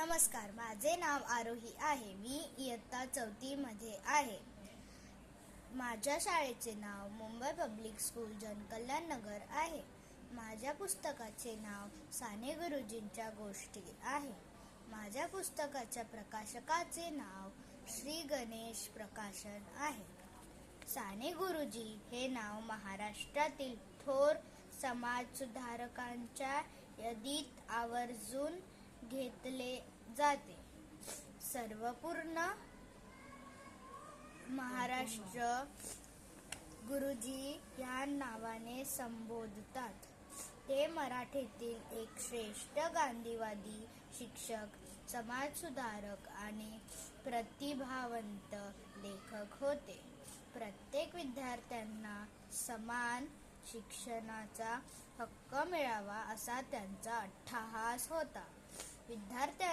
नमस्कार, माझे नाव आरोही आहे. मी इयत्ता 4थी मध्ये आहे. माझ्या शाळेचे नाव मुंबई पब्लिक स्कूल जनकल्याण नगर आहे. माझ्या पुस्तकाचे नाव साने गुरुजींच्या गोष्टी आहे. माझ्या पुस्तकाच्या प्रकाशकाचे नाव श्री गणेश प्रकाशन आहे. साने गुरुजी हे नाव महाराष्ट्रातील थोर समाजसुधारकांच्या यादीत आवर्जून घेतले जाते. सर्वपूर्ण महाराष्ट्र गुरुजी या नावाने संबोधतात. ते मराठीतील एक श्रेष्ठ गांधीवादी, शिक्षक, समाजसुधारक आणि प्रतिभावंत लेखक होते. प्रत्येक विद्यार्थ्यांना समान शिक्षणाचा हक्क मिळावा असा त्यांचा अट्टहास होता. विद्यार्थ्यांना